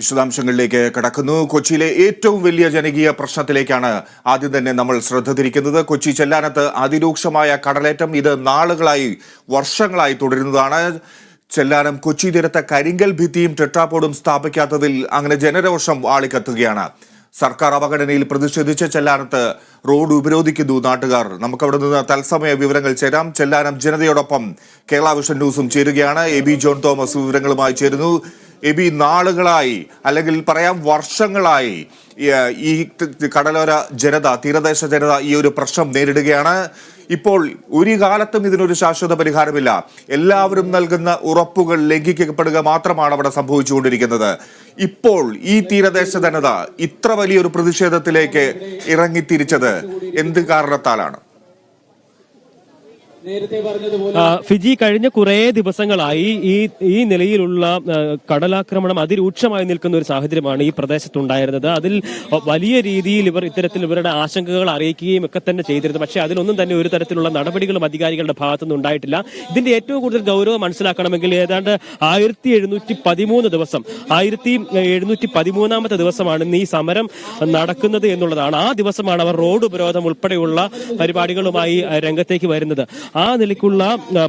വിശദാംശങ്ങളിലേക്ക് കടക്കുന്നു. കൊച്ചിയിലെ ഏറ്റവും വലിയ ജനകീയ പ്രശ്നത്തിലേക്കാണ് ആദ്യം തന്നെ നമ്മൾ ശ്രദ്ധ തിരിക്കുന്നത്. കൊച്ചി ചെല്ലാനത്ത് അതിരൂക്ഷമായ കടലേറ്റം ഇത് നാളുകളായി വർഷങ്ങളായി തുടരുന്നതാണ്. ചെല്ലാനം കൊച്ചി തീരത്തെ കരിങ്കൽ ഭിത്തിയും ടെട്രാപോഡും സ്ഥാപിക്കാത്തതിൽ അങ്ങനെ ജനരോഷം ആളിക്കത്തുകയാണ്. സർക്കാർ അവഗണനയിൽ പ്രതിഷേധിച്ച് ചെല്ലാനത്ത് റോഡ് ഉപരോധിക്കുന്നു നാട്ടുകാർ. നമുക്കവിടെ നിന്ന് തത്സമയ വിവരങ്ങൾ ചേരാം. ചെല്ലാനം ജനതയോടൊപ്പം കേരള വിഷൻ ന്യൂസും ചേരുകയാണ്. എബി ജോൺ തോമസ് വിവരങ്ങളുമായി ചേരുന്നു. എബി, നാളുകളായി അല്ലെങ്കിൽ പറയാം വർഷങ്ങളായി ഈ കടലോര ജനത, തീരദേശ ജനത ഈ ഒരു പ്രശ്നം നേരിടുകയാണ്. ഇപ്പോൾ ഒരു കാലത്തും ഇതിനൊരു ശാശ്വത പരിഹാരമില്ല. എല്ലാവരും നൽകുന്ന ഉറപ്പുകൾ ലംഘിക്കപ്പെടുക മാത്രമാണ് അവിടെ സംഭവിച്ചുകൊണ്ടിരിക്കുന്നത്. ഇപ്പോൾ ഈ തീരദേശ ജനത ഇത്ര വലിയൊരു പ്രതിഷേധത്തിലേക്ക് ഇറങ്ങിത്തിരിച്ചത് എന്ത് കാരണത്താലാണ്? ഫിജി കഴിഞ്ഞ കുറേ ദിവസങ്ങളായി ഈ നിലയിലുള്ള കടലാക്രമണം അതിരൂക്ഷമായി നിൽക്കുന്ന ഒരു സാഹചര്യമാണ് ഈ പ്രദേശത്തുണ്ടായിരുന്നത്. അതിൽ വലിയ രീതിയിൽ ഇത്തരത്തിൽ ഇവരുടെ ആശങ്കകൾ അറിയിക്കുകയും ഒക്കെ തന്നെ ചെയ്തിരുന്നു. പക്ഷേ അതിലൊന്നും തന്നെ ഒരു തരത്തിലുള്ള നടപടികളും അധികാരികളുടെ ഭാഗത്തുനിന്ന് ഉണ്ടായിട്ടില്ല. ഇതിന്റെ ഏറ്റവും കൂടുതൽ ഗൗരവം മനസ്സിലാക്കണമെങ്കിൽ ഏതാണ്ട് 1713 ദിവസം 1713ാമത്തെ ദിവസമാണ് ഈ സമരം നടക്കുന്നത് എന്നുള്ളതാണ്. ആ ദിവസമാണ് അവർ റോഡ് ഉപരോധം ഉൾപ്പെടെയുള്ള പരിപാടികളുമായി രംഗത്തേക്ക് വരുന്നത്. ആ നിലയ്ക്കുള്ള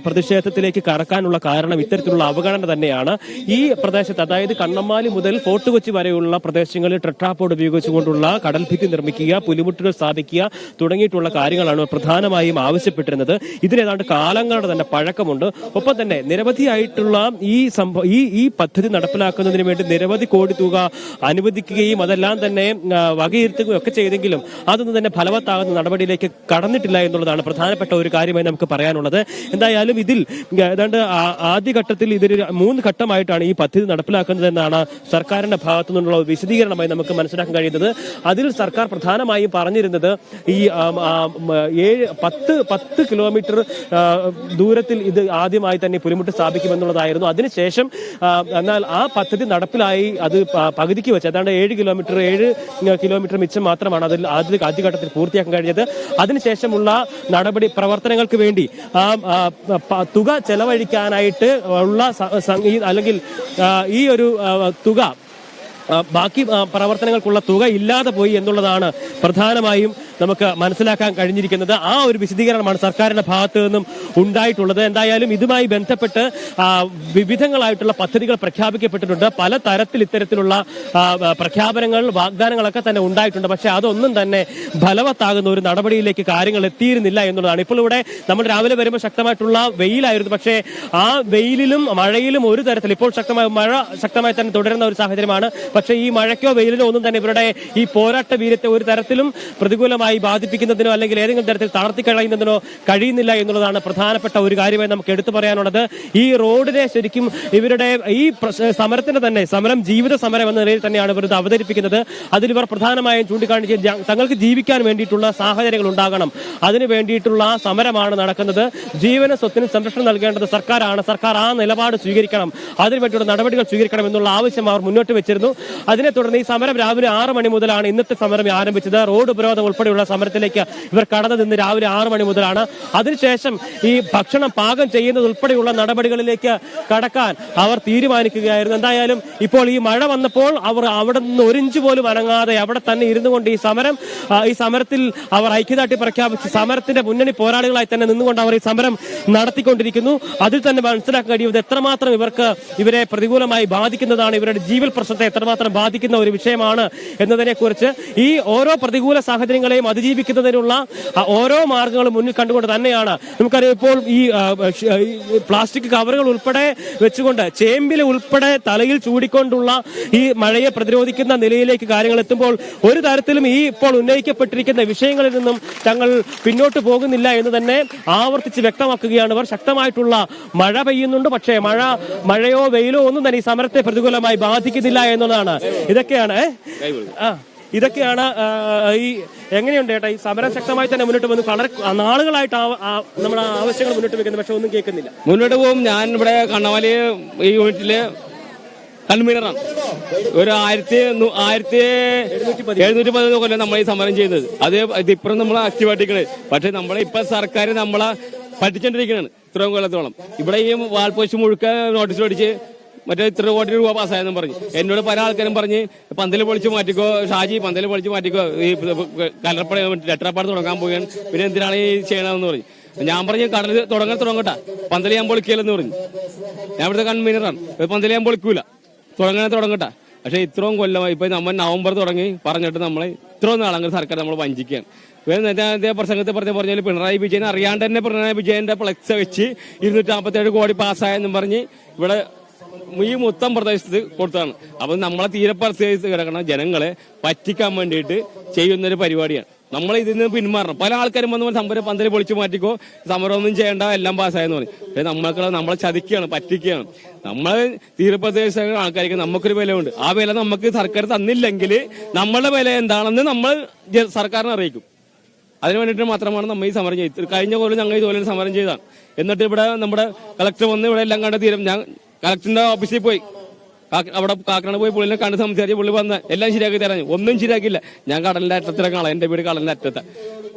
പ്രതിഷേധത്തിലേക്ക് കടക്കാനുള്ള കാരണം ഇത്തരത്തിലുള്ള അവഗണന തന്നെയാണ്. ഈ പ്രദേശത്ത്, അതായത് കണ്ണമ്മാലി മുതൽ ഫോർട്ട് കൊച്ചി വരെയുള്ള പ്രദേശങ്ങളിൽ ടെട്രാപോഡ് ഉപയോഗിച്ചുകൊണ്ടുള്ള കടൽഭിത്തി നിർമ്മിക്കുക, പുലിമുട്ടുകൾ സ്ഥാപിക്കുക തുടങ്ങിയിട്ടുള്ള കാര്യങ്ങളാണ് പ്രധാനമായും ആവശ്യപ്പെട്ടിരുന്നത്. ഇതിനേതാണ്ട് കാലങ്ങളുടെ തന്നെ പഴക്കമുണ്ട്. ഒപ്പം തന്നെ നിരവധിയായിട്ടുള്ള ഈ പദ്ധതി നടപ്പിലാക്കുന്നതിന് വേണ്ടി നിരവധി കോടി തുക അനുവദിക്കുകയും അതെല്ലാം തന്നെ വകയിരുത്തുകയും ഒക്കെ ചെയ്തെങ്കിലും അതൊന്നും തന്നെ ഫലവത്താകുന്ന നടപടിയിലേക്ക് കടന്നിട്ടില്ല എന്നുള്ളതാണ് പ്രധാനപ്പെട്ട ഒരു കാര്യമായി നമുക്ക് പറയാനുള്ളത്. എന്തായാലും ഇതിൽ ഏതാണ്ട് ആദ്യഘട്ടത്തിൽ ഇതൊരു 3 ഘട്ടമായിട്ടാണ് ഈ പദ്ധതി നടപ്പിലാക്കുന്നതെന്നാണ് സർക്കാരിന്റെ ഭാഗത്തു നിന്നുള്ള വിശദീകരണമായി നമുക്ക് മനസ്സിലാക്കാൻ കഴിയുന്നത്. അതിൽ സർക്കാർ പ്രധാനമായും പറഞ്ഞിരുന്നത് ഈ 10 കിലോമീറ്റർ ദൂരത്തിൽ ഇത് ആദ്യമായി തന്നെ പുലിമുട്ട് സ്ഥാപിക്കുമെന്നുള്ളതായിരുന്നു. അതിനുശേഷം എന്നാൽ ആ പദ്ധതി നടപ്പിലായി അത് പകുതിക്ക് വെച്ച് ഏതാണ്ട് 7 കിലോമീറ്റർ മിച്ചം മാത്രമാണ് അതിൽ ആദ്യഘട്ടത്തിൽ പൂർത്തിയാക്കാൻ കഴിഞ്ഞത്. അതിനുശേഷമുള്ള നടപടി പ്രവർത്തനങ്ങൾക്ക് വേണ്ടി തുക ചെലവഴിക്കാനായിട്ട് ഉള്ള അല്ലെങ്കിൽ ഈ ഒരു തുക ബാക്കി പ്രവർത്തനങ്ങൾക്കുള്ള തുക ഇല്ലാതെ പോയി എന്നുള്ളതാണ് പ്രധാനമായും നമുക്ക് മനസ്സിലാക്കാൻ കഴിഞ്ഞിരിക്കുന്നത്. ആ ഒരു വിശദീകരണമാണ് സർക്കാരിന്റെ ഭാഗത്തു നിന്നും ഉണ്ടായിട്ടുള്ളത്. എന്തായാലും ഇതുമായി ബന്ധപ്പെട്ട് വിവിധങ്ങളായിട്ടുള്ള പദ്ധതികൾ പ്രഖ്യാപിക്കപ്പെട്ടിട്ടുണ്ട്. പല തരത്തിൽ ഇത്തരത്തിലുള്ള പ്രഖ്യാപനങ്ങൾ, വാഗ്ദാനങ്ങളൊക്കെ തന്നെ ഉണ്ടായിട്ടുണ്ട്. പക്ഷെ അതൊന്നും തന്നെ ഫലവത്താകുന്ന ഒരു നടപടിയിലേക്ക് കാര്യങ്ങൾ എത്തിയിരുന്നില്ല എന്നുള്ളതാണ്. ഇപ്പോൾ ഇവിടെ നമ്മൾ രാവിലെ വരുമ്പോൾ ശക്തമായിട്ടുള്ള വെയിലായിരുന്നു. പക്ഷേ ആ വെയിലിലും മഴയിലും ഒരു തരത്തിൽ ഇപ്പോൾ മഴ ശക്തമായി തന്നെ തുടരുന്ന ഒരു സാഹചര്യമാണ്. പക്ഷേ ഈ മഴയ്ക്കോ വെയിലിനോ ഒന്നും തന്നെ ഇവരുടെ ഈ പോരാട്ട വീര്യത്തെ ഒരു തരത്തിലും പ്രതികൂലമായി ബാധിപ്പിക്കുന്നതിനോ അല്ലെങ്കിൽ ഏതെങ്കിലും തരത്തിൽ തളർത്തിക്കളയുന്നതിനോ കഴിയുന്നില്ല എന്നുള്ളതാണ് പ്രധാനപ്പെട്ട ഒരു കാര്യമായി നമുക്ക് എടുത്തു പറയാനുള്ളത്. ഈ റോഡിനെ ശരിക്കും ഇവരുടെ ഈ സമരത്തിന്റെ തന്നെ ജീവിത സമരം എന്ന നിലയിൽ തന്നെയാണ് ഇവർ ഇത് അവതരിപ്പിക്കുന്നത്. അതിലിവർ പ്രധാനമായും ചൂണ്ടിക്കാണിച്ച് തങ്ങൾക്ക് ജീവിക്കാൻ വേണ്ടിയിട്ടുള്ള സാഹചര്യങ്ങൾ ഉണ്ടാകണം, അതിനു വേണ്ടിയിട്ടുള്ള സമരമാണ് നടക്കുന്നത്. ജീവനും സ്വത്തിനും സംരക്ഷണം നൽകേണ്ടത് സർക്കാരാണ്. സർക്കാർ ആ നിലപാട് സ്വീകരിക്കണം, അതിനുവേണ്ടിയുള്ള നടപടികൾ സ്വീകരിക്കണം എന്നുള്ള ആവശ്യം അവർ മുന്നോട്ട് വെച്ചിരുന്നു. അതിനെ തുടർന്ന് ഈ സമരം രാവിലെ 6 മണി മുതലാണ് ഇന്നത്തെ സമരം ആരംഭിച്ചത്. റോഡ് ഉപരോധം ഉൾപ്പെടെയുള്ള സമരത്തിലേക്ക് ഇവർ കടന്നത് ഇന്ന് രാവിലെ 6 മണി മുതലാണ്. അതിനുശേഷം ഈ ഭക്ഷണം പാകം ചെയ്യുന്നത് ഉൾപ്പെടെയുള്ള നടപടികളിലേക്ക് കടക്കാൻ അവർ തീരുമാനിക്കുകയായിരുന്നു. എന്തായാലും ഇപ്പോൾ ഈ മഴ വന്നപ്പോൾ അവർ അവിടെ നിന്ന് 1 ഇഞ്ച് പോലും അനങ്ങാതെ അവിടെ തന്നെ ഇരുന്നു കൊണ്ട് ഈ സമരത്തിൽ അവർ ഐക്യദാർഢ്യം പ്രഖ്യാപിച്ച് സമരത്തിന്റെ മുന്നണി പോരാളികളായി തന്നെ നിന്നുകൊണ്ട് അവർ ഈ സമരം നടത്തിക്കൊണ്ടിരിക്കുന്നു. അതിൽ തന്നെ മനസ്സിലാക്കാൻ കഴിയുന്നത് എത്രമാത്രം ഇവരെ പ്രതികൂലമായി ബാധിക്കുന്നതാണ്, ഇവരുടെ ജീവൽ പ്രശ്നത്തെ എത്രമാത്രം ബാധിക്കുന്ന ഒരു വിഷയമാണ് എന്നതിനെ കുറിച്ച് ഈ ഓരോ പ്രതികൂല സാഹചര്യങ്ങളെയും അതിജീവിക്കുന്നതിനുള്ള ഓരോ മാർഗങ്ങളും മുന്നിൽ കണ്ടുകൊണ്ട് തന്നെയാണ് നമുക്കറിയാം ഇപ്പോൾ ഈ പ്ലാസ്റ്റിക് കവറുകൾ ഉൾപ്പെടെ വെച്ചുകൊണ്ട് ചേമ്പില് ഉൾപ്പെടെ തലയിൽ ചൂടിക്കൊണ്ടുള്ള ഈ മഴയെ പ്രതിരോധിക്കുന്ന നിലയിലേക്ക് കാര്യങ്ങൾ എത്തുമ്പോൾ ഒരു തരത്തിലും ഈ ഇപ്പോൾ ഉന്നയിക്കപ്പെട്ടിരിക്കുന്ന വിഷയങ്ങളിൽ നിന്നും തങ്ങൾ പിന്നോട്ട് പോകുന്നില്ല എന്ന് തന്നെ ആവർത്തിച്ച് വ്യക്തമാക്കുകയാണ്. അവർ ശക്തമായിട്ടുള്ള മഴ പെയ്യുന്നുണ്ട്, പക്ഷേ മഴയോ വെയിലോ ഒന്നും തന്നെ ഈ സമരത്തെ പ്രതികൂലമായി ബാധിക്കുന്നില്ല എന്നുള്ളതാണ്. ഇതൊക്കെയാണ് ഈ എങ്ങനെയുണ്ട് ചേട്ടാ ഈ സമരം ശക്തമായി തന്നെ മുന്നോട്ട് വന്നു? വളരെ നാളുകളായിട്ട് നമ്മുടെ ആവശ്യങ്ങൾ മുന്നോട്ട് വെക്കുന്നത്, പക്ഷെ ഒന്നും കേൾക്കുന്നില്ല. മുന്നോട്ട് പോകും. ഞാൻ ഇവിടെ കണ്ണമാലി ഈ യൂണിറ്റില് കൺവീനറാണ്. ഒരു 1713 കൊല്ലം നമ്മൾ ഈ സമരം ചെയ്തത്. ഇതിപ്പുറം നമ്മൾ ആക്റ്റീവായിട്ടിരിക്കണേ. പക്ഷെ നമ്മളെ ഇപ്പൊ സർക്കാർ നമ്മളെ പറ്റിച്ചോണ്ടിരിക്കണാണ് ഇത്രയും കൊല്ലത്തോളം. ഇവിടെ ഈ വാൾപോസ്റ്റ് മുഴുക്ക നോട്ടീസ് അടിച്ച് മറ്റേ ഇത്ര കോടി രൂപ പാസ്സായെന്നും പറഞ്ഞു. എന്നോട് പല ആൾക്കാരും പറഞ്ഞ് പന്തൽ പൊളിച്ച് മാറ്റിക്കോ ഷാജി, പന്തൽ പൊളിച്ച് മാറ്റിക്കോ, ഈ കലർപ്പട ലെറ്ററപ്പാട് തുടങ്ങാൻ പോവുകയാണ്, പിന്നെ എന്തിനാണ് ഈ ചെയ്യണമെന്ന് പറഞ്ഞു. ഞാൻ പറഞ്ഞു കടൽ തുടങ്ങട്ടെ, പന്തൽ ഞാൻ പൊളിക്കില്ലെന്ന് പറഞ്ഞു. ഞാൻ ഇവിടുത്തെ കൺവീനറാണ്, പന്തൽ ഞാൻ പൊളിക്കൂല, തുടങ്ങട്ടെ. പക്ഷെ ഇത്രയും കൊല്ലമായി ഇപ്പൊ നമ്മൾ നവംബർ തുടങ്ങി പറഞ്ഞിട്ട് നമ്മളെ ഇത്രയും നാളങ്ങൾ സർക്കാർ നമ്മൾ വഞ്ചിക്കുകയാണ്. നേരത്തെ പ്രസംഗത്തിൽ പറഞ്ഞാൽ പിണറായി വിജയൻ അറിയാണ്ട് തന്നെ പിണറായി വിജയന്റെ ഫ്ലെക്സ് വെച്ച് 247 കോടി പാസ്സായെന്നും പറഞ്ഞ് ഇവിടെ ഈ മൊത്തം പ്രദേശത്ത് കൊടുത്തതാണ്. അപ്പൊ നമ്മളെ തീരപ്രദേശത്ത് കിടക്കുന്ന ജനങ്ങളെ പറ്റിക്കാൻ വേണ്ടിയിട്ട് ചെയ്യുന്നൊരു പരിപാടിയാണ്. നമ്മൾ ഇതിൽ നിന്ന് പിന്മാറണം. പല ആൾക്കാരും വന്ന് സമരം പന്തൽ പൊളിച്ചു മാറ്റിക്കോ, സമരമൊന്നും ചെയ്യേണ്ട, എല്ലാം പാസ്സായെന്ന് പറയും. പക്ഷേ നമ്മളെ ചതിക്കുകയാണ്, പറ്റിക്കുകയാണ്. നമ്മൾ തീരപ്രദേശ ആൾക്കാർക്ക് നമുക്കൊരു വിലയുണ്ട്. ആ വില നമുക്ക് സർക്കാർ തന്നില്ലെങ്കിൽ നമ്മളുടെ വില എന്താണെന്ന് നമ്മൾ സർക്കാരിനെ അറിയിക്കും. അതിന് വേണ്ടിയിട്ട് മാത്രമാണ് നമ്മൾ ഈ സമരം ചെയ്തത്. കഴിഞ്ഞ കൊല്ലം ഞങ്ങൾ ഇതുപോലെ സമരം ചെയ്തതാണ്. എന്നിട്ട് ഇവിടെ നമ്മുടെ കളക്ടർ വന്ന് ഇവിടെ എല്ലാം കണ്ട് തീരും. ഞാൻ കളക്ടറിന്റെ ഓഫീസിൽ പോയി, അവിടെ കാക്കനാട് പോയി പുള്ളിനെ കണ്ട് സംസാരിച്ച് പുള്ളി വന്ന് എല്ലാം ശരിയാക്കി തരാൻ. ഒന്നും ശരിയാക്കില്ല. ഞാൻ കടലിന്റെ അറ്റത്തിറങ്ങാണ്, എന്റെ വീട് കടലിന്റെ അറ്റത്ത്.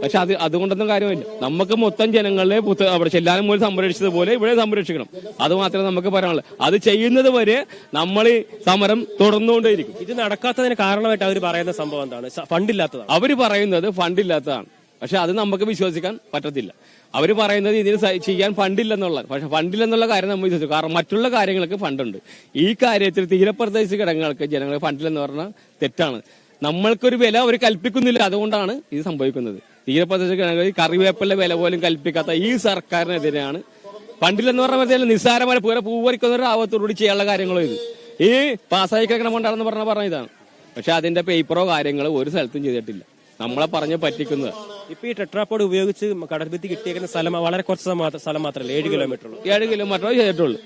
പക്ഷെ അതുകൊണ്ടൊന്നും കാര്യമില്ല. നമുക്ക് മൊത്തം ജനങ്ങളെ അവിടെ ചെല്ലാനും പോലും സംരക്ഷിച്ചതുപോലെ ഇവിടെ സംരക്ഷിക്കണം. അത് മാത്രമേ നമുക്ക് പറയാനുള്ളൂ. അത് ചെയ്യുന്നത് വരെ നമ്മൾ ഈ സമരം തുടർന്നുകൊണ്ടേയിരിക്കും. ഇത് നടക്കാത്തതിന് കാരണമായിട്ട് അവർ പറയുന്ന സംഭവം എന്താണ്? ഫണ്ടില്ലാത്തതാണ്. അവര് പറയുന്നത് ഫണ്ടില്ലാത്തതാണ്. പക്ഷെ അത് നമുക്ക് വിശ്വസിക്കാൻ പറ്റത്തില്ല. അവർ പറയുന്നത് ഇതിന് ചെയ്യാൻ ഫണ്ടില്ലെന്നുള്ള, പക്ഷെ ഫണ്ടില്ലെന്നുള്ള കാര്യം നമ്മൾ വിശ്വസിക്കും. കാരണം മറ്റുള്ള കാര്യങ്ങൾക്ക് ഫണ്ടുണ്ട്. ഈ കാര്യത്തിൽ തീരപ്രദേശ ഘടകങ്ങൾക്ക് ജനങ്ങൾക്ക് ഫണ്ടില്ലെന്ന് പറഞ്ഞാൽ തെറ്റാണ്. നമ്മൾക്കൊരു വില അവർ കൽപ്പിക്കുന്നില്ല. അതുകൊണ്ടാണ് ഇത് സംഭവിക്കുന്നത്. തീരപ്രദേശ ഘടകങ്ങളിൽ കറിവേപ്പിലെ വില പോലും കൽപ്പിക്കാത്ത ഈ സർക്കാരിനെതിരെയാണ് ഫണ്ടില്ലെന്ന് പറഞ്ഞാൽ നിസ്സാരമായ പൂവരിക്കുന്നവരുടെ ആവത്തോടുകൂടി ചെയ്യാനുള്ള കാര്യങ്ങളോ ഇത്. ഈ പാസ്സായി കിടക്കണം കൊണ്ടാണെന്ന് പറഞ്ഞ ഇതാണ്. പക്ഷെ അതിന്റെ പേപ്പറോ കാര്യങ്ങളോ ഒരു സ്ഥലത്തും ചെയ്തിട്ടില്ല. നമ്മളെ പറഞ്ഞ് പറ്റിക്കുന്നത്. ഇപ്പൊ ഈ ടെട്രാപോഡ് ഉപയോഗിച്ച് കടൽഭിത്തി കിട്ടിയേക്കുന്ന സ്ഥലം വളരെ കുറച്ച് സ്ഥലം മാത്രമല്ല, 7 കിലോമീറ്റർ 7 കിലോമീറ്റർ ചെയ്തിട്ടുള്ളൂ.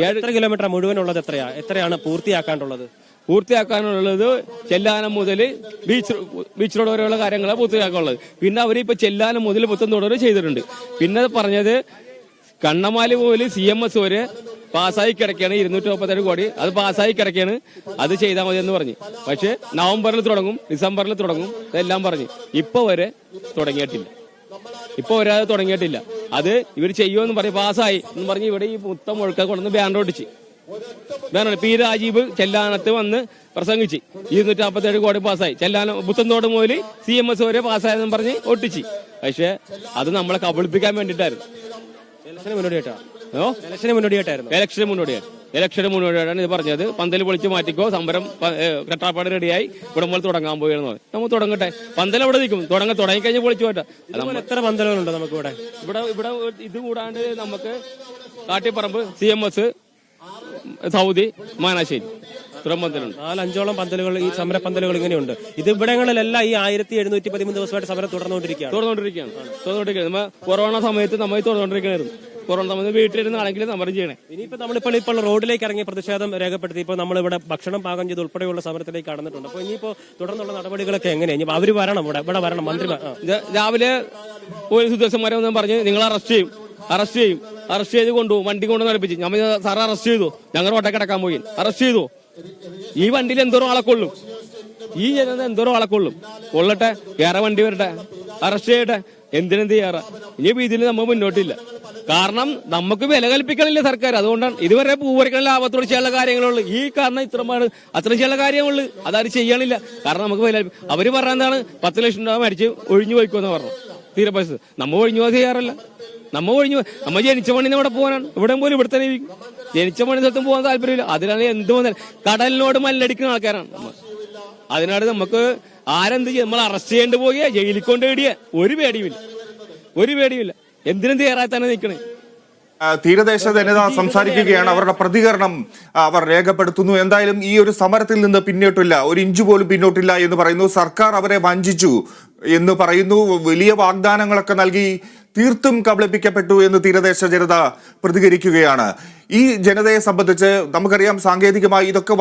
7 കിലോമീറ്റർ മുഴുവനുള്ളത് എത്രയാണ് പൂർത്തിയാക്കാനുള്ളത്? പൂർത്തിയാക്കാനുള്ളത് ചെല്ലാനം മുതൽ ബീച്ച് റോഡ് വരെയുള്ള കാര്യങ്ങളാണ് പൂർത്തിയാക്കാനുള്ളത്. പിന്നെ അവരിപ്പോ ചെല്ലാനം മുതൽ പുത്തൻതോട് വരെ ചെയ്തിട്ടുണ്ട്. പിന്നെ പറഞ്ഞത് കണ്ണമാലി മുതൽ CMS വരെ പാസ്സായി കിടക്കുകയാണ്. 237 കോടി അത് പാസ്സായി കിടക്കുകയാണ്. അത് ചെയ്താൽ മതി എന്ന് പറഞ്ഞു. പക്ഷെ നവംബറിൽ തുടങ്ങും, ഡിസംബറിൽ തുടങ്ങും, ഇതെല്ലാം പറഞ്ഞു. ഇപ്പൊ വരെ തുടങ്ങിയിട്ടില്ല. അത് ഇവർ ചെയ്യുമെന്ന് പറയും. പാസ്സായി എന്ന് പറഞ്ഞ് ഇവിടെ ഈ മൊത്തം ഒഴുക്ക കൊണ്ടുവന്ന് ബാനർ ഒട്ടിച്ച് P. രാജീവ് ചെല്ലാനത്ത് വന്ന് പ്രസംഗിച്ച് 247 കോടി പാസ്സായി. ചെല്ലാനം പുത്തൻതോട് മുതൽ CMS വരെ പാസ്സായെന്ന് പറഞ്ഞ് ഒട്ടിച്ച്. പക്ഷെ അത് നമ്മളെ കബളിപ്പിക്കാൻ വേണ്ടിയിട്ടായിരുന്നു. ഇലക്ഷന് മുന്നോടിയായിട്ടാണ് ഇത് പറഞ്ഞത്. പന്തൽ പൊളിച്ച് മാറ്റിക്കോ, സമരം കെട്ടാപ്പാട് റെഡിയായി, ഇവിടെ മുതൽ തുടങ്ങാൻ പോയെന്ന് പറഞ്ഞു. നമ്മൾ തുടങ്ങട്ടെ. പന്തൽ അവിടെ നിൽക്കും, തുടങ്ങിക്കഴിഞ്ഞ് പൊളിച്ചു പോട്ടെ. എത്ര പന്തലുകളുണ്ട് നമുക്ക് ഇവിടെ? ഇവിടെ ഇത് കൂടാണ്ട് നമുക്ക് കാട്ടിപ്പറമ്പ്, CMS, സൗദി, മാനാശ്ശേരി, ഇത്രയും പന്തലുണ്ട്. 4-5ഓളം പന്തലുകൾ, ഈ സമര പന്തലുകൾ ഇങ്ങനെയുണ്ട്. ഇത് ഇവിടങ്ങളിലെല്ലാം ഈ 1713 ദിവസമായിട്ട് സമരം തുടർന്നുകൊണ്ടിരിക്കുകയാണ്. കൊറോണ സമയത്ത് നമ്മൾ തുടർന്നുകൊണ്ടിരിക്കുകയായിരുന്നു. കൊറോണ സമയത്ത് വീട്ടിലിരുന്നാണെങ്കിലും സമരം ചെയ്യണേ. ഇനിയിപ്പോ നമ്മളിപ്പോൾ റോഡിലേക്ക് ഇറങ്ങി പ്രതിഷേധം രേഖപ്പെടുത്തി ഇപ്പോൾ നമ്മളിവിടെ ഭക്ഷണം പാകം ചെയ്ത് ഉൾപ്പെടെയുള്ള സമരത്തിലേക്ക് കടന്നിട്ടുണ്ട്. അപ്പൊ ഇനിയിപ്പോ തുടർന്നുള്ള നടപടികളൊക്കെ എങ്ങനെയാണ്? ഇനി അവര് വരണം, ഇവിടെ വരണം, മന്ത്രിമാർ. രാവിലെ പോലീസ് ഉദ്യോഗസ്ഥന്മാരെ ഒന്നും പറഞ്ഞ് നിങ്ങൾ അറസ്റ്റ് ചെയ്ത് കൊണ്ടുപോകും, വണ്ടി കൊണ്ട് നടപ്പിച്ച്. നമ്മൾ സാറ് അറസ്റ്റ് ചെയ്തു, ഞങ്ങൾ റോട്ടെ കിടക്കാൻ പോയി, അറസ്റ്റ് ചെയ്തു. ഈ വണ്ടിയിൽ എന്തോരം ആളെ കൊള്ളും? ഈ ജനത എന്തോരം ആളെ കൊള്ളട്ടെ, വേറെ വണ്ടി വരട്ടെ, അറസ്റ്റ് ചെയ്യട്ടെ, എന്തിനെന്ത് ചെയ്യാറ? ഇനി ഇതിൽ നമ്മൾ മുന്നോട്ടില്ല. കാരണം നമുക്ക് വില കൽപ്പിക്കണില്ല സർക്കാർ. അതുകൊണ്ടാണ് ഇതുവരെ പൂവരക്കണ ലാഭത്തോട് ചെയ്യാനുള്ള കാര്യങ്ങളുള്ളൂ. ഈ കാരണം അത്രയും ചെയ്യാനുള്ള കാര്യമുള്ളൂ. അതാരും ചെയ്യണില്ല. കാരണം നമുക്ക് വില അവര് പറഞ്ഞ എന്താണ് 10 ലക്ഷം രൂപ മേടിച്ച് ഒഴിഞ്ഞു പോയിക്കോന്ന് പറഞ്ഞു തീരപ്രദേശത്ത്. നമ്മ ഒഴിഞ്ഞു പോകാൻ ചെയ്യാറില്ല. നമ്മ ജനിച്ച മണ്ണിന് ഇവിടെ പോകാനാണ്. ഇവിടെ പോലും ഇവിടെ തന്നെ ഇരിക്കും. ജനിച്ച മണ്ണി സ്ഥലത്തും പോകാൻ താല്പര്യമില്ല. അതിനാണ് എന്ത് വന്നാൽ കടലിനോട് മല്ലടിക്കുന്ന ആൾക്കാരാണ് നമ്മൾ. അതിനാണ് നമുക്ക് ആരെന്ത് ചെയ്യും, നമ്മൾ അറസ്റ്റ് ചെയ്യേണ്ടി പോവുക, ജയിലിൽ കൊണ്ട് ഇടിയ ഒരു പേടിയുമില്ല. എന്തിനും തയ്യാറായി തന്നെ നിൽക്കണേ. തീരദേശ ജനത സംസാരിക്കുകയാണ്. അവരുടെ പ്രതികരണം അവർ രേഖപ്പെടുത്തുന്നു. എന്തായാലും ഈ ഒരു സമരത്തിൽ നിന്ന് പിന്നോട്ടില്ല, ഒരു ഇഞ്ച് പോലും പിന്നോട്ടില്ല എന്ന് പറയുന്നു. സർക്കാർ അവരെ വഞ്ചിച്ചു എന്ന് പറയുന്നു. വലിയ വാഗ്ദാനങ്ങളൊക്കെ നൽകി തീർത്തും കബളിപ്പിക്കപ്പെട്ടു എന്ന് തീരദേശ ജനത പ്രതികരിക്കുകയാണ്. ഈ ജനതയെ സംബന്ധിച്ച് നമുക്കറിയാം, സാങ്കേതികമായി ഇതൊക്കെ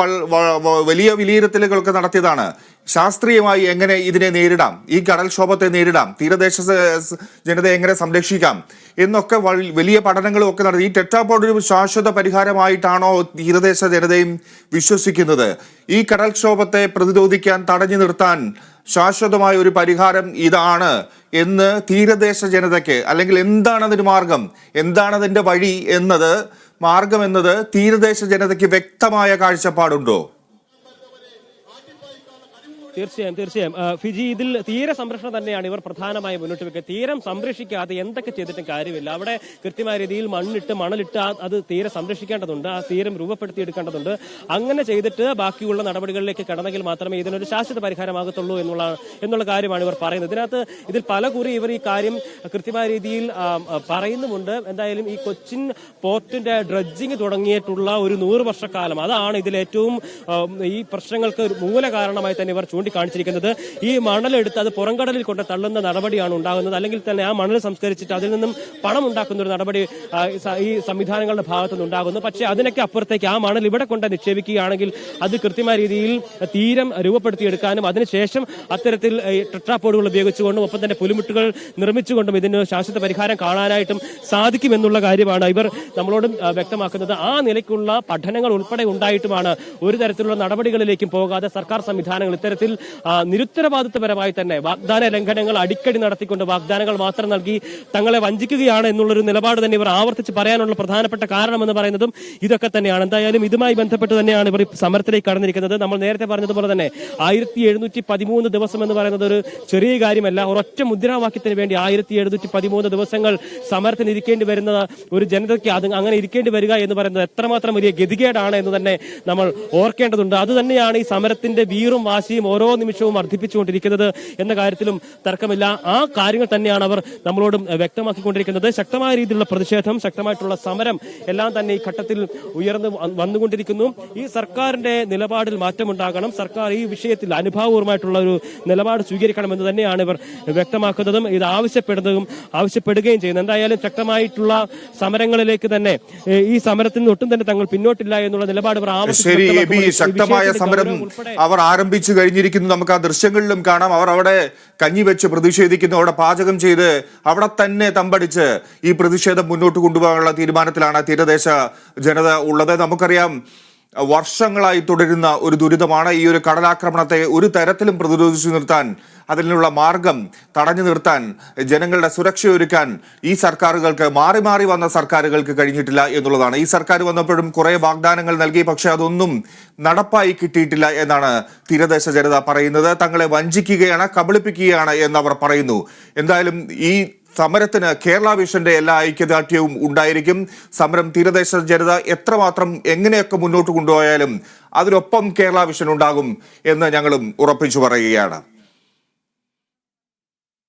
വലിയ വിലയിരുത്തലുകളൊക്കെ നടത്തിയതാണ്. ശാസ്ത്രീയമായി എങ്ങനെ ഇതിനെ നേരിടാം, ഈ കടൽക്ഷോഭത്തെ നേരിടാം, തീരദേശ ജനതയെ എങ്ങനെ സംരക്ഷിക്കാം എന്നൊക്കെ വലിയ പഠനങ്ങളും ഒക്കെ നടത്തി. ഈ ടെട്രാപോഡ് ഒരു ശാശ്വത പരിഹാരമായിട്ടാണോ തീരദേശ ജനതയും വിശ്വസിക്കുന്നത്? ഈ കടൽക്ഷോഭത്തെ പ്രതിരോധിക്കാൻ, തടഞ്ഞു നിർത്താൻ ശാശ്വതമായ ഒരു പരിഹാരം ഇതാണ് എന്ന് തീരദേശ ജനതയ്ക്ക്, അല്ലെങ്കിൽ എന്താണ് അതിന് മാർഗം, എന്താണ് അതിൻ്റെ വഴി എന്നത് മാർഗമെന്നത് തീരദേശ ജനതയ്ക്ക് വ്യക്തമായ കാഴ്ചപ്പാടുണ്ടോ? തീർച്ചയായും ഫിജി, ഇതിൽ തീര സംരക്ഷണം തന്നെയാണ് ഇവർ പ്രധാനമായി മുന്നോട്ട് വെക്കുക. തീരം സംരക്ഷിക്കാതെ എന്തൊക്കെ ചെയ്തിട്ടും കാര്യമില്ല. അവിടെ കൃത്യമായ രീതിയിൽ മണലിട്ട് അത് തീരെ സംരക്ഷിക്കേണ്ടതുണ്ട്, ആ തീരം രൂപപ്പെടുത്തിയെടുക്കേണ്ടതുണ്ട്. അങ്ങനെ ചെയ്തിട്ട് ബാക്കിയുള്ള നടപടികളിലേക്ക് കടന്നെങ്കിൽ മാത്രമേ ഇതിനൊരു ശാശ്വത പരിഹാരമാകത്തുള്ളൂ എന്നുള്ള കാര്യമാണ് ഇവർ പറയുന്നത്. ഇതിൽ പല കുറി ഇവർ ഈ കാര്യം കൃത്യമായ രീതിയിൽ പറയുന്നുമുണ്ട്. എന്തായാലും ഈ കൊച്ചിൻ പോർട്ടിന്റെ ഡ്രഡ്ജിങ് തുടങ്ങിയിട്ടുള്ള ഒരു 100 വർഷക്കാലം, അതാണ് ഇതിലേറ്റവും ഈ പ്രശ്നങ്ങൾക്ക് മൂല കാരണമായി തന്നെ ഇവർ ചൂണ്ടിക്കാണിച്ചിരിക്കുന്നത്. ഈ മണലെടുത്ത് അത് പുറംകടലിൽ കൊണ്ട് തള്ളുന്ന നടപടിയാണ് ഉണ്ടാകുന്നത്. അല്ലെങ്കിൽ തന്നെ ആ മണൽ സംസ്കരിച്ചിട്ട് അതിൽ നിന്നും പണം ഉണ്ടാക്കുന്ന ഒരു നടപടി ഈ സംവിധാനങ്ങളുടെ ഭാഗത്തുനിന്ന് ഉണ്ടാകുന്നു. പക്ഷേ അതിനൊക്കെ അപ്പുറത്തേക്ക് ആ മണൽ ഇവിടെ കൊണ്ട് നിക്ഷേപിക്കുകയാണെങ്കിൽ അത് കൃത്യമായ രീതിയിൽ തീരം രൂപപ്പെടുത്തിയെടുക്കാനും അതിനുശേഷം അത്തരത്തിൽ ടെട്രാപോഡുകൾ ഉപയോഗിച്ചുകൊണ്ടും ഒപ്പം തന്നെ പുലിമുട്ടുകൾ നിർമ്മിച്ചുകൊണ്ടും ഇതിന് ശാശ്വത പരിഹാരം കാണാനായിട്ടും സാധിക്കുമെന്നുള്ള കാര്യമാണ് ഇവർ നമ്മളോട് വ്യക്തമാക്കുന്നത്. ആ നിലയ്ക്കുള്ള പഠനങ്ങൾ ഉൾപ്പെടെ ഉണ്ടായിട്ടുമാണ് ഒരു തരത്തിലുള്ള നടപടികളിലേക്കും പോകാതെ സർക്കാർ സംവിധാനങ്ങൾ ഇത്തരത്തിൽ നിരുത്തരവാദിത്വപരമായി തന്നെ വാഗ്ദാന ലംഘനങ്ങൾ അടിക്കടി നടത്തിക്കൊണ്ട് വാഗ്ദാനങ്ങൾ മാത്രം നൽകി തങ്ങളെ വഞ്ചിക്കുകയാണ് എന്നുള്ളൊരു നിലപാട് തന്നെ ഇവർ ആവർത്തിച്ച് പറയാനുള്ള പ്രധാനപ്പെട്ട കാരണമെന്ന് പറയുന്നതും ഇതൊക്കെ തന്നെയാണ്. എന്തായാലും ഇതുമായി ബന്ധപ്പെട്ട് തന്നെയാണ് ഇവർ സമരത്തിലേക്ക് കടന്നിരിക്കുന്നത്. നമ്മൾ നേരത്തെ പറഞ്ഞതുപോലെ തന്നെ 1713 ദിവസം എന്ന് പറയുന്നത് ഒരു ചെറിയ കാര്യമല്ല. ഒരൊറ്റ മുദ്രാവാക്യത്തിന് വേണ്ടി 1713 ദിവസങ്ങൾ സമരത്തിന് ഇരിക്കേണ്ടി വരുന്ന ഒരു ജനതയ്ക്ക് അത് അങ്ങനെ ഇരിക്കേണ്ടി വരിക എന്ന് പറയുന്നത് എത്രമാത്രം വലിയ ഗതികേടാണ് എന്ന് തന്നെ നമ്മൾ ഓർക്കേണ്ടതുണ്ട്. അത് തന്നെയാണ് ഈ സമരത്തിന്റെ വീറും വാശിയും ഓരോ നിമിഷവും വർദ്ധിപ്പിച്ചുകൊണ്ടിരിക്കുന്നത് എന്ന കാര്യത്തിലും തർക്കമില്ല. ആ കാര്യങ്ങൾ തന്നെയാണ് അവർ നമ്മളോടും വ്യക്തമാക്കിക്കൊണ്ടിരിക്കുന്നത്. ശക്തമായ രീതിയിലുള്ള പ്രതിഷേധം, ശക്തമായിട്ടുള്ള സമരം എല്ലാം തന്നെ ഈ ഘട്ടത്തിൽ ഉയർന്നു വന്നുകൊണ്ടിരിക്കുന്നു. ഈ സർക്കാരിന്റെ നിലപാടിൽ മാറ്റമുണ്ടാകണം, സർക്കാർ ഈ വിഷയത്തിൽ അനുഭാവപൂർവ്വമായിട്ടുള്ള ഒരു നിലപാട് സ്വീകരിക്കണമെന്ന് തന്നെയാണ് ഇവർ വ്യക്തമാക്കുന്നതും ഇത് ആവശ്യപ്പെടുകയും ചെയ്യുന്നത്. എന്തായാലും ശക്തമായിട്ടുള്ള സമരങ്ങളിലേക്ക് തന്നെ ഈ സമരത്തിൽ ഒട്ടും തന്നെ തങ്ങൾ പിന്നോട്ടില്ല എന്നുള്ള നിലപാട് ഇവർ ശക്തമായ സമരം അവർ ആരംഭിച്ചു കഴിഞ്ഞിരിക്കുന്നു. നമുക്ക് ആ ദൃശ്യങ്ങളിലും കാണാം. അവർ അവിടെ കഞ്ഞിവെച്ച് പ്രതിഷേധിക്കുന്നു, അവിടെ പാചകം ചെയ്ത് അവിടെ തന്നെ തമ്പടിച്ച് ഈ പ്രതിഷേധം മുന്നോട്ട് കൊണ്ടുപോകാനുള്ള തീരുമാനത്തിലാണ് തീരദേശ ജനത ഉള്ളത്. നമുക്കറിയാം, വർഷങ്ങളായി തുടരുന്ന ഒരു ദുരിതമാണ് ഈ ഒരു കടലാക്രമണത്തെ ഒരു തരത്തിലും പ്രതിരോധിച്ചു നിർത്താൻ, അതിനുള്ള മാർഗം തടഞ്ഞു നിർത്താൻ, ജനങ്ങളുടെ സുരക്ഷയൊരുക്കാൻ ഈ സർക്കാരുകൾക്ക്, മാറി മാറി വന്ന സർക്കാരുകൾക്ക് കഴിഞ്ഞിട്ടില്ല എന്നുള്ളതാണ്. ഈ സർക്കാർ വന്നപ്പോഴും കുറെ വാഗ്ദാനങ്ങൾ നൽകി, പക്ഷെ അതൊന്നും നടപ്പായി കിട്ടിയിട്ടില്ല എന്നാണ് തീരദേശ ജനത പറയുന്നത്. തങ്ങളെ വഞ്ചിക്കുകയാണ്, കബളിപ്പിക്കുകയാണ് എന്നവർ പറയുന്നു. എന്തായാലും ഈ സമരത്തിന് കേരള വിഷന്റെ എല്ലാ ഐക്യദാർഢ്യവും ഉണ്ടായിരിക്കും. സമരം തീരദേശ ജനത എത്രമാത്രം എങ്ങനെയൊക്കെ മുന്നോട്ട് കൊണ്ടുപോയാലും അതിനൊപ്പം കേരള വിഷൻ ഉണ്ടാകും എന്ന് ഞങ്ങളും ഉറപ്പിച്ചു പറയുകയാണ്.